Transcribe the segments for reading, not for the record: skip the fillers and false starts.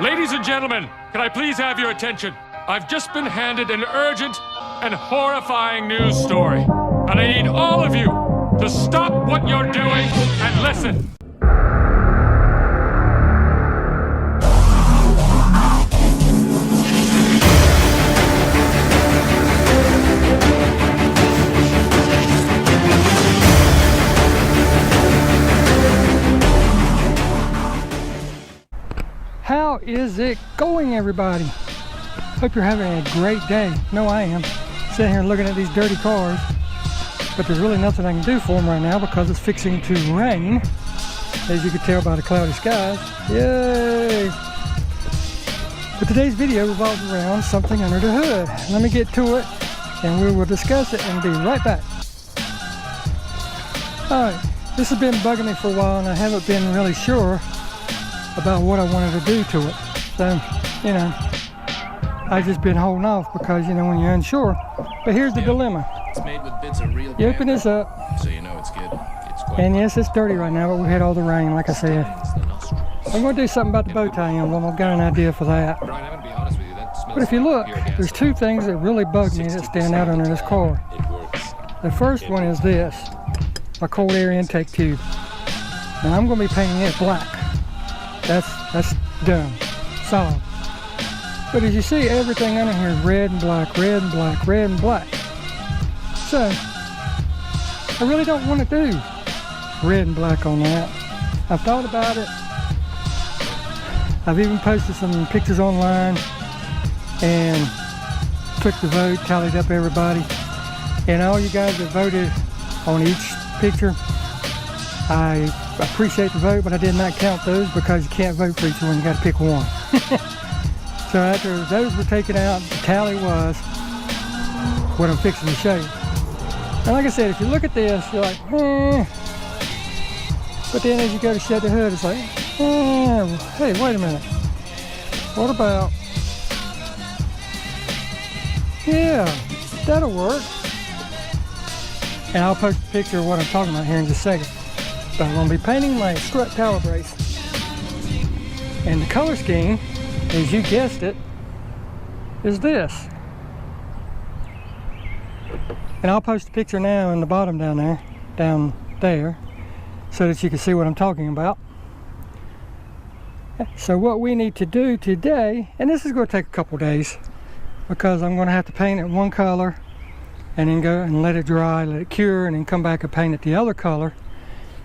Ladies and gentlemen, can I please have your attention? I've just been handed an urgent and horrifying news story. And I need all of you to stop what you're doing and listen. How is it going, everybody? Hope you're having a great day. No, I am. Sitting here looking at these dirty cars, but there's really nothing I can do for them right now because it's fixing to rain, as you can tell by the cloudy skies. Yay! But today's video revolves around something under the hood. Let me get to it, and we will discuss it and be right back. Alright, this has been bugging me for a while, and I haven't been really sure about what I wanted to do to it. So, you know, I've just been holding off because, you know, when you're unsure. But here's the dilemma. It's made with bits of real You open this up, so you know it's good. It's quite and yes, it's dirty right now, but we had all the rain, like I said. I'm going to do something about the bow tie emblem. I've got an idea for that. Brian, I'm gonna be honest with you, that smells. But if you look, like pure gas. there's two things that really bug me that stand out under this car. It works. The first one is this, my cold air intake tube. Now I'm going to be painting it black. That's done, solid. But as you see, everything under here is red and black, red and black, red and black. So, I really don't want to do red and black on that. I've thought about it. I've even posted some pictures online and took the vote, tallied up everybody. And all you guys that voted on each picture, I appreciate the vote, but I did not count those because you can't vote for each one, you got to pick one. So after those were taken out, the tally was what I'm fixing to show you. And like I said, if you look at this, you're like, eh. But then as you go to shut the hood, it's like, eh. Hey, wait a minute. What about, yeah, that'll work. And I'll post a picture of what I'm talking about here in just a second. But I'm going to be painting my strut tower brace. And the color scheme, as you guessed it, is this. And I'll post a picture now in the bottom down there, so that you can see what I'm talking about. So what we need to do today, and this is going to take a couple days, because I'm going to have to paint it one color, and then go and let it dry, let it cure, and then come back and paint it the other color.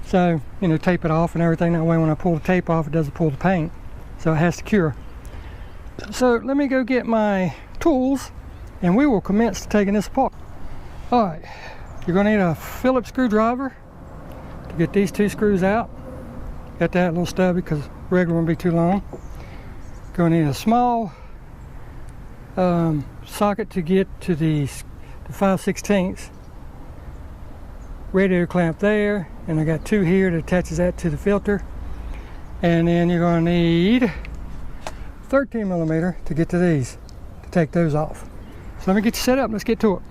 So, you know, tape it off and everything. That way when I pull the tape off, it doesn't pull the paint. So it has to cure. So let me go get my tools and we will commence to taking this apart. Alright, you're going to need a Phillips screwdriver to get these two screws out. Got that a little stubby because regular won't be too long. Going to need a small socket to get to the 5/16. Radiator clamp there, and I got two here that attaches that to the filter. And then you're going to need 13 millimeter to get to these, to take those off. So let me get you set up, let's get to it.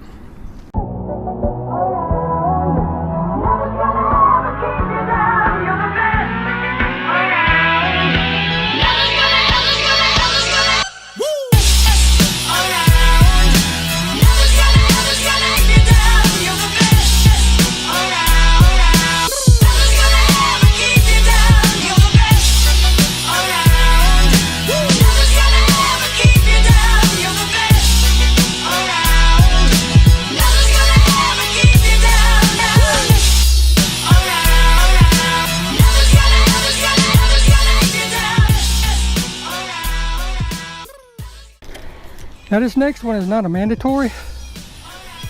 Now this next one is not a mandatory,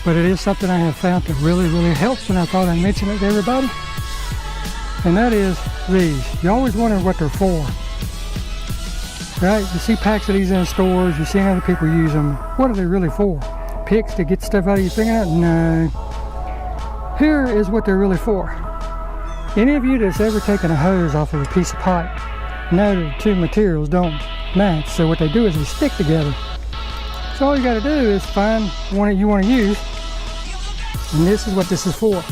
but it is something I have found that really helps, and I thought I'd mention it to everybody. And that is these. You always wonder what they're for. Right? You see packs of these in stores, you see other people use them. What are they really for? Picks to get stuff out of your fingernail? No. Here is what they're really for. Any of you that's ever taken a hose off of a piece of pipe know that the two materials don't match, so what they do is they stick together. So all you got to do is find one that you want to use, and this is what this is for.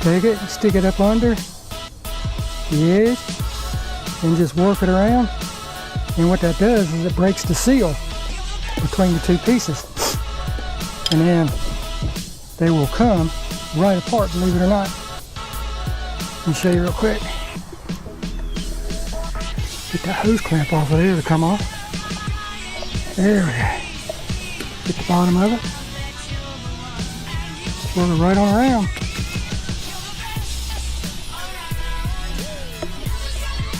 Take it, stick it up under the edge, and just work it around And what that does is it breaks the seal between the two pieces. And then they will come right apart, believe it or not. Let me show you real quick. Get that hose clamp off of there to come off. There we go. Get the bottom of it. Swirl it right on around.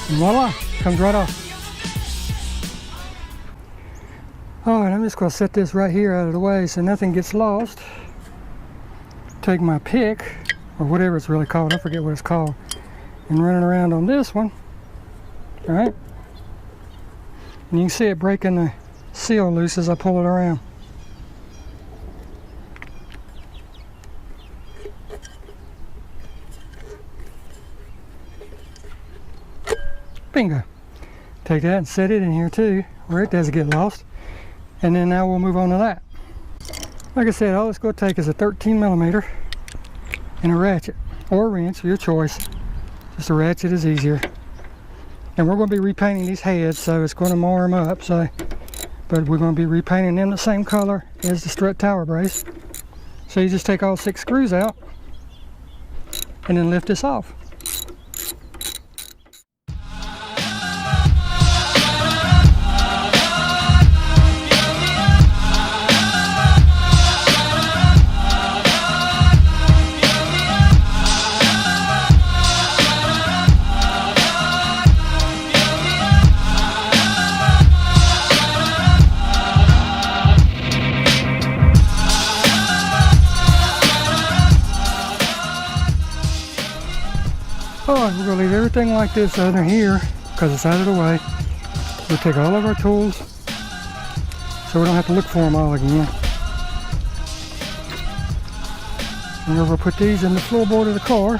And voila, comes right off. Alright, I'm just going to set this right here out of the way so nothing gets lost. Take my pick, or whatever it's really called, I forget what it's called, and run it around on this one. Alright? And you can see it breaking the seal loose as I pull it around. Bingo. Take that and set it in here too, where it doesn't get lost. And then now we'll move on to that. Like I said, all it's going to take is a 13mm and a ratchet, or a wrench, your choice. Just a ratchet is easier. And we're going to be repainting these heads, so it's going to mar them up. But we're going to be repainting them the same color as the strut tower brace. So you just take all 6 screws out and then lift this off. Alright, we're going to leave everything like this under here because it's out of the way. We'll take all of our tools so we don't have to look for them all again. And we're going to put these in the floorboard of the car.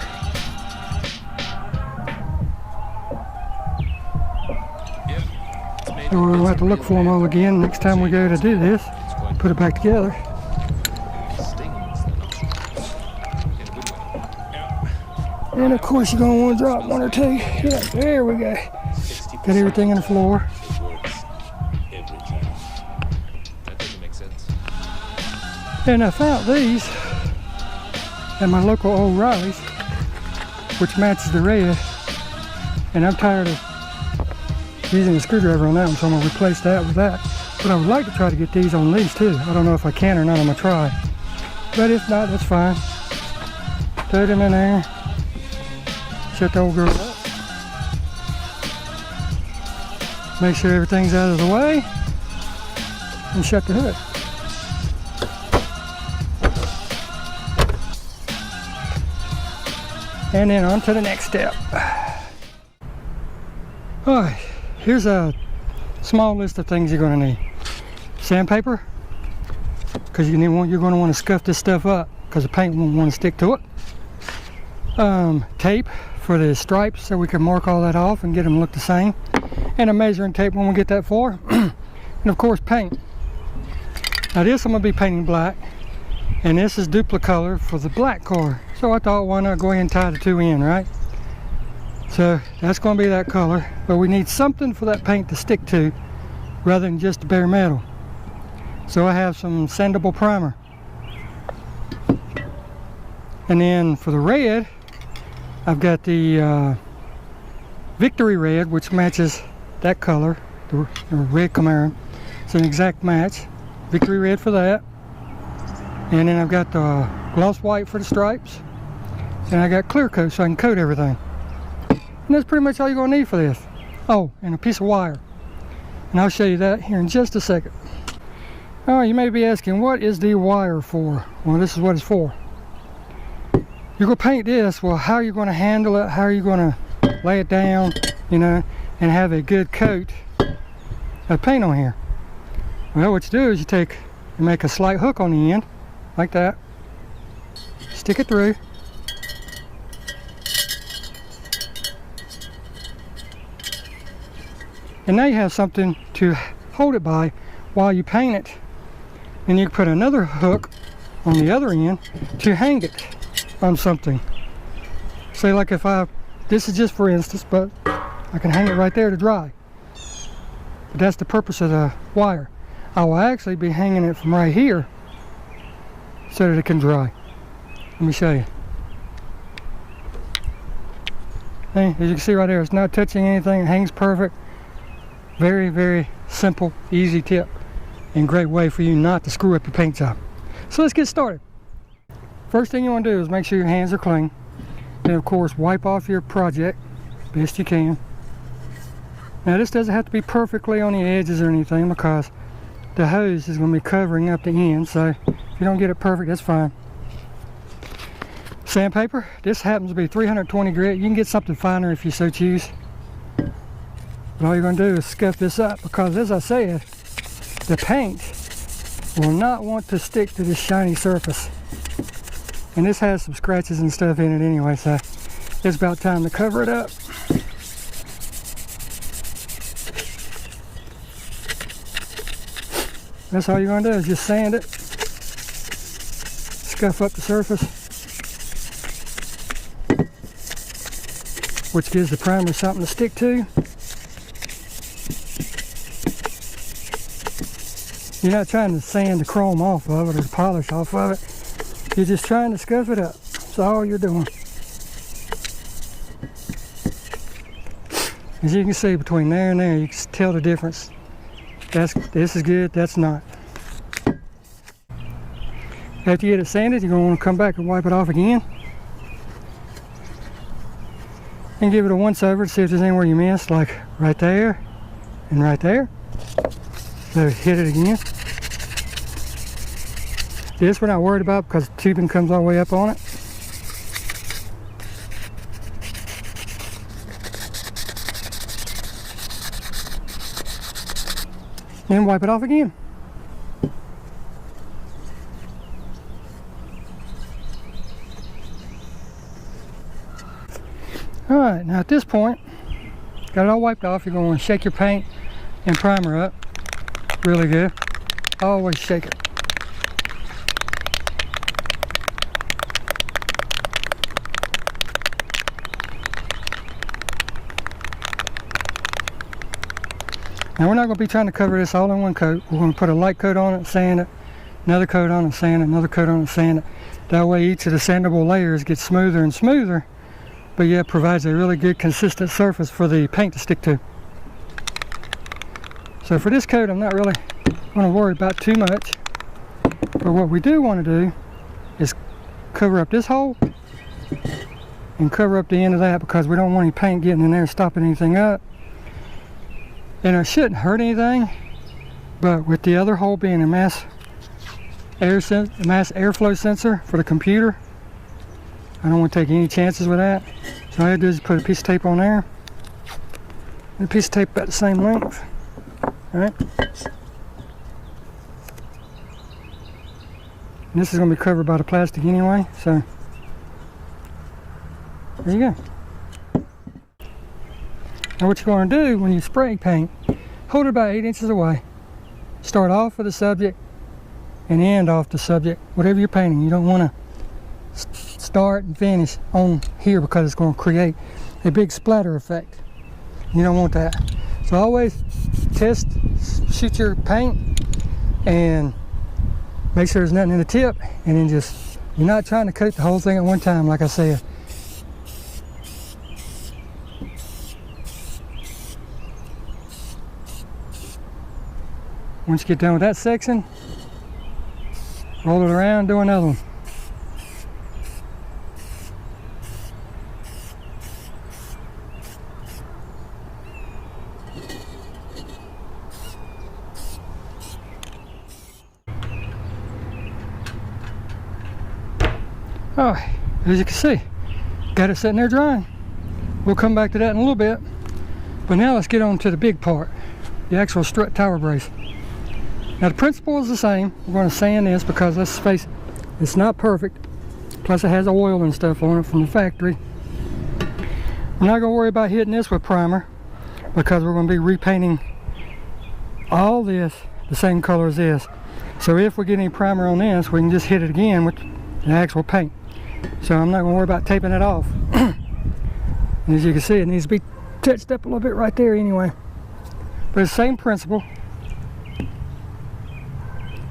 So we won't have to look for them all again next time we go to do this. Put it back together. And of course you're going to want to drop 1 or 2. Yeah, there we go. Got everything in the floor. That doesn't make sense. And I found these at my local O'Reilly's, which matches the red. And I'm tired of using a screwdriver on that one, so I'm going to replace that with that. But I would like to try to get these on these too. I don't know if I can or not, I'm going to try. But if not, that's fine. Throw them in there. Shut the old girl up. Make sure everything's out of the way. And shut the hood. And then on to the next step. Alright, here's a small list of things you're going to need. Sandpaper, because you're going to want to scuff this stuff up because the paint won't want to stick to it. Tape for the stripes so we can mark all that off and get them to look the same, and a measuring tape when we get that far. And of course paint. Now this I'm going to be painting black, and this is duplicolor for the black car, so I thought why not go ahead and tie the 2 in, right? So that's going to be that color, but we need something for that paint to stick to rather than just the bare metal. So I have some sandable primer, and then for the red I've got the Victory Red, which matches that color, the red Camaro. It's an exact match. Victory Red for that. And then I've got the gloss white for the stripes. And I got clear coat so I can coat everything. And that's pretty much all you're going to need for this. Oh, and a piece of wire. And I'll show you that here in just a second. Oh, you may be asking, what is the wire for? Well, this is what it's for. You're going to paint this, well, how are you going to handle it? How are you going to lay it down, you know, and have a good coat of paint on here? Well, what you do is you make a slight hook on the end, like that. Stick it through. And now you have something to hold it by while you paint it. And you can put another hook on the other end to hang it on something. Say like if this is just for instance, but I can hang it right there to dry. but that's the purpose of the wire. I will actually be hanging it from right here so that it can dry. Let me show you. Hey, as you can see right there, it's not touching anything. It hangs perfect. Very, very simple, easy tip, and great way for you not to screw up your paint job. So let's get started. First thing you want to do is make sure your hands are clean. And of course, wipe off your project best you can. Now this doesn't have to be perfectly on the edges or anything, because the hose is going to be covering up the end. So if you don't get it perfect, that's fine. Sandpaper, this happens to be 320 grit. You can get something finer if you so choose. But all you're going to do is scuff this up, because as I said, the paint will not want to stick to this shiny surface. And this has some scratches and stuff in it anyway, so it's about time to cover it up. That's all you're going to do is just sand it, scuff up the surface, which gives the primer something to stick to. You're not trying to sand the chrome off of it or the polish off of it. You're just trying to scuff it up. That's all you're doing. As you can see, between there and there, you can tell the difference. This is good, that's not. After you get it sanded, you're going to want to come back and wipe it off again. And give it a once over to see if there's anywhere you missed, like right there and right there. So hit it again. This we're not worried about because the tubing comes all the way up on it. Then wipe it off again. Alright, now at this point, got it all wiped off, you're going to shake your paint and primer up really good. Always shake it. Now we're not going to be trying to cover this all in one coat. We're going to put a light coat on it, sand it, another coat on it, sand it, another coat on it, sand it. That way each of the sandable layers gets smoother and smoother, but yet provides a really good consistent surface for the paint to stick to. So for this coat, I'm not really going to worry about too much. But what we do want to do is cover up this hole and cover up the end of that, because we don't want any paint getting in there and stopping anything up. And it shouldn't hurt anything, but with the other hole being a mass airflow sensor for the computer, I don't want to take any chances with that. So all I have to do is put a piece of tape on there, and a piece of tape about the same length. Alright. This is going to be covered by the plastic anyway, so there you go. Now what you're going to do when you spray paint, hold it about 8 inches away. Start off with the subject and end off the subject, whatever you're painting. You don't want to start and finish on here, because it's going to create a big splatter effect. You don't want that. So always shoot your paint and make sure there's nothing in the tip, and then just, you're not trying to coat the whole thing at one time, like I said. Once you get done with that section, roll it around, do another one. Alright, as you can see, got it sitting there drying. We'll come back to that in a little bit. But now let's get on to the big part, the actual strut tower brace. Now the principle is the same. We're going to sand this because, let's face it, it's not perfect. Plus it has oil and stuff on it from the factory. I'm not going to worry about hitting this with primer, because we're going to be repainting all this the same color as this. So if we get any primer on this, we can just hit it again with the actual paint. So I'm not going to worry about taping it off. And as you can see, it needs to be touched up a little bit right there anyway. But it's the same principle.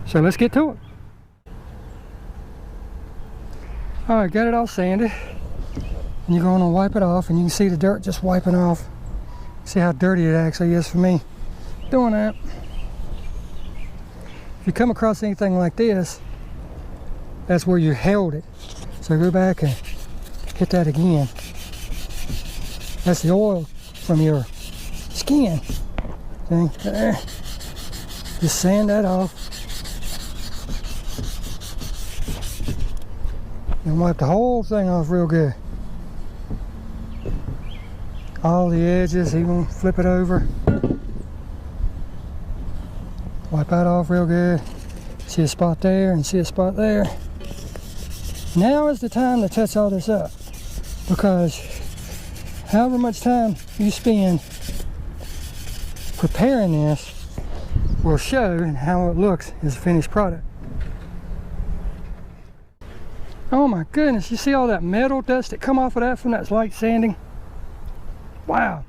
So let's get to it. Alright, got it all sanded. And you're going to wipe it off, and you can see the dirt just wiping off. See how dirty it actually is for me doing that. If you come across anything like this, that's where you held it. So go back and hit that again. That's the oil from your skin. See? There. Just sand that off. And wipe the whole thing off real good. All the edges, even flip it over. Wipe that off real good. See a spot there and see a spot there. Now is the time to touch all this up, because however much time you spend preparing this will show in how it looks as a finished product. Oh my goodness, you see all that metal dust that come off of that from that light sanding? Wow.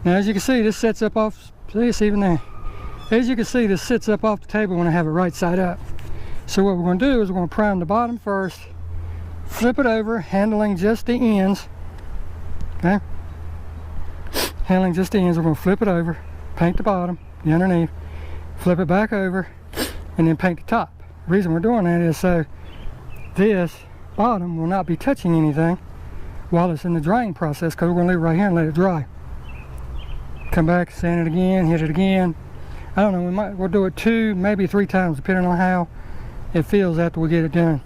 Now as you can see, this sets up off, see it's even there. As you can see, this sits up off the table when I have it right side up. So what we're going to do is we're going to prime the bottom first, flip it over, handling just the ends. Okay? Handling just the ends, we're going to flip it over, paint the bottom, the underneath, flip it back over, and then paint the top. The reason we're doing that is so this bottom will not be touching anything while it's in the drying process, because we're going to leave it right here and let it dry. Come back, sand it again, hit it again. I don't know, we'll do it 2, maybe 3 times, depending on how it feels after we get it done.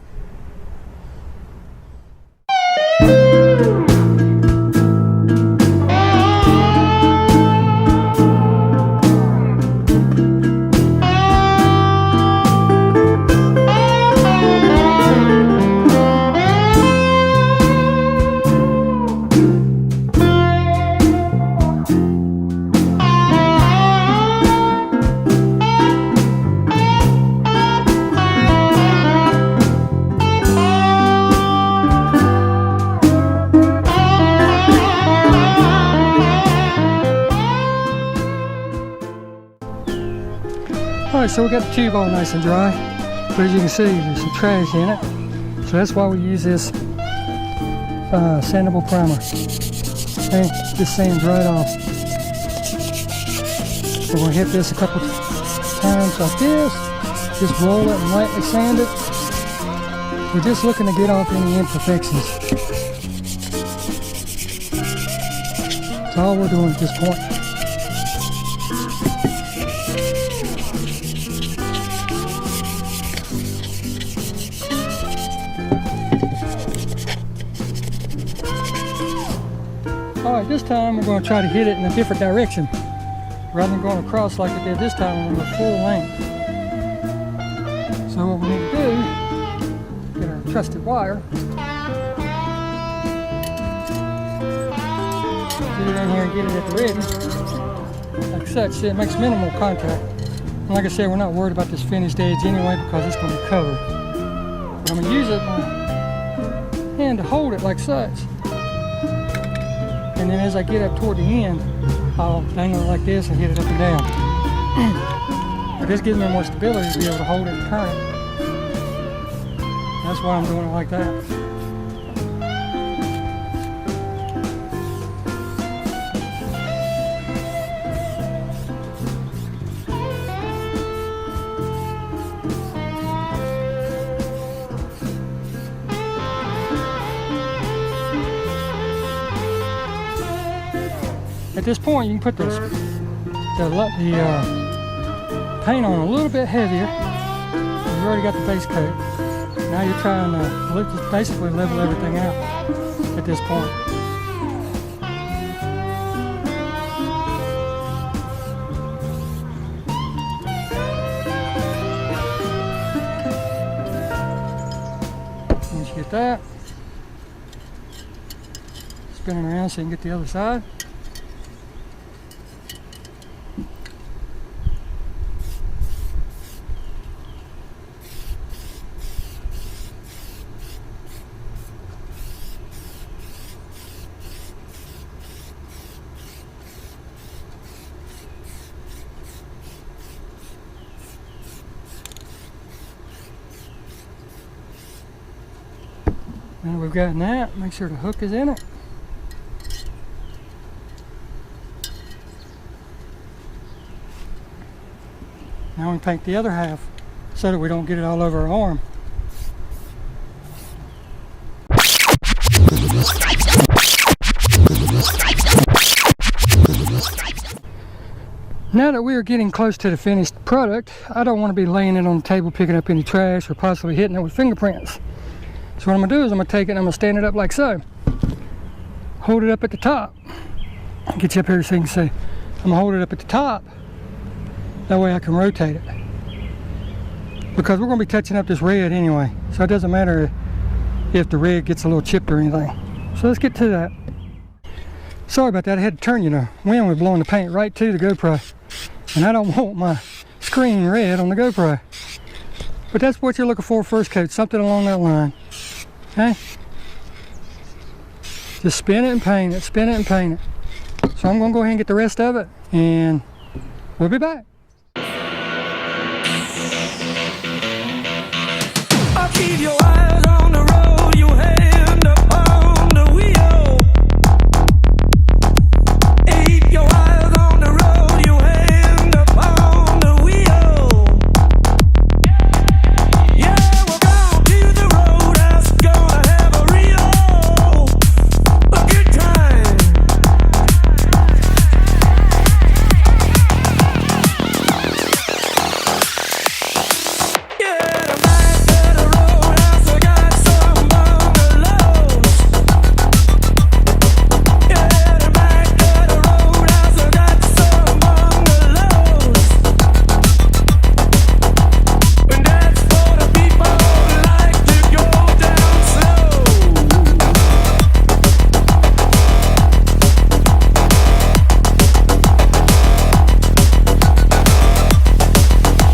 Alright, so we got the tube all nice and dry, but as you can see, there's some trash in it. So that's why we use this sandable primer. Okay, just sands right off. So we're going to hit this a couple times like this, just roll it and lightly sand it. We're just looking to get off any imperfections. That's all we're doing at this point. Alright, this time we're going to try to hit it in a different direction. Rather than going across like we did this time, we're going to go full length. So what we need to do, get our trusted wire, get it in here and get it at the ready, like such, so it makes minimal contact. And like I said, we're not worried about this finished edge anyway, because it's going to be covered. But I'm going to use it my hand to hold it like such. And then as I get up toward the end, I'll dangle it like this and hit it up and down. But this gives me more stability to be able to hold it and turn it. That's why I'm doing it like that. At this point, you can put the paint on a little bit heavier. You've already got the base coat. Now you're trying to just basically level everything out at this point. Once you get that, spin it around so you can get the other side. Now we've gotten that, make sure the hook is in it. Now we paint the other half so that we don't get it all over our arm. Now that we are getting close to the finished product, I don't want to be laying it on the table picking up any trash or possibly hitting it with fingerprints. So what I'm going to do is I'm going to take it and I'm going to stand it up like so. Hold it up at the top. I'll get you up here so you can see. I'm going to hold it up at the top. That way I can rotate it. Because we're going to be touching up this red anyway. So it doesn't matter if the red gets a little chipped or anything. So let's get to that. Sorry about that, I had to turn, you know. Wind was blowing the paint right to the GoPro. And I don't want my screen red on the GoPro. But that's what you're looking for first coat, something along that line. Okay? Just spin it and paint it, spin it and paint it. So I'm going to go ahead and get the rest of it, and we'll be back. I'll keep your eyes on the road, your hand upon the wheel. Keep your eyes on the road, your hand upon the wheel. Yeah, we're going to the roadhouse, gonna have a good time. Yeah, the back of the roadhouse, I got some bungalows. Yeah, the back of the roadhouse, I got some bungalows. And that's for the people who like to go down slow.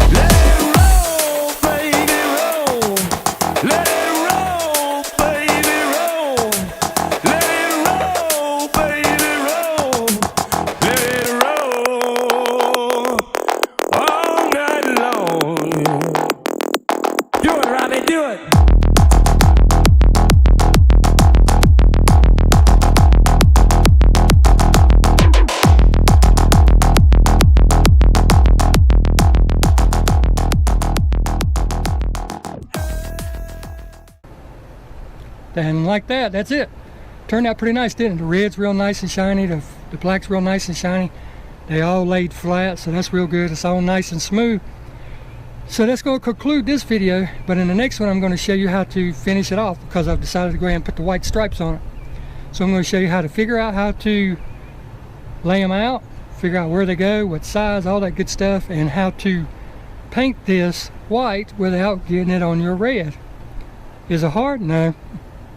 Let it roll, baby, roll. Let it roll, baby, roll. Let it roll, baby, roll. Let it roll all night long. Do it, Robbie, do it. And like that, that's it. Turned out pretty nice, didn't it? The red's real nice and shiny, the black's real nice and shiny. They all laid flat, so that's real good. It's all nice and smooth. So that's going to conclude this video, but in the next one I'm going to show you how to finish it off, because I've decided to go ahead and put the white stripes on it. So I'm going to show you how to figure out how to lay them out, figure out where they go, what size, all that good stuff, and how to paint this white without getting it on your red. Is it hard? No.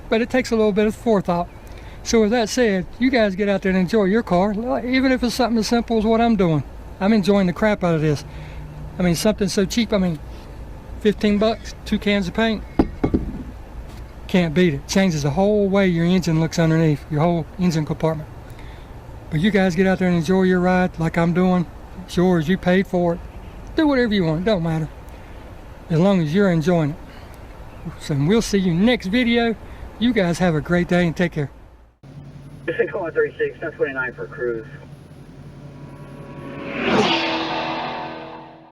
But it takes a little bit of forethought. So with that said, you guys get out there and enjoy your car, even if it's something as simple as what I'm doing. I'm enjoying the crap out of this. I mean, something so cheap, I mean, 15 bucks, 2 cans of paint. Can't beat it. Changes the whole way your engine looks underneath, your whole engine compartment. But you guys get out there and enjoy your ride like I'm doing. It's yours, you paid for it. Do whatever you want, it don't matter. As long as you're enjoying it. So we'll see you next video. You guys have a great day and take care. Just 136, 1029 for cruise.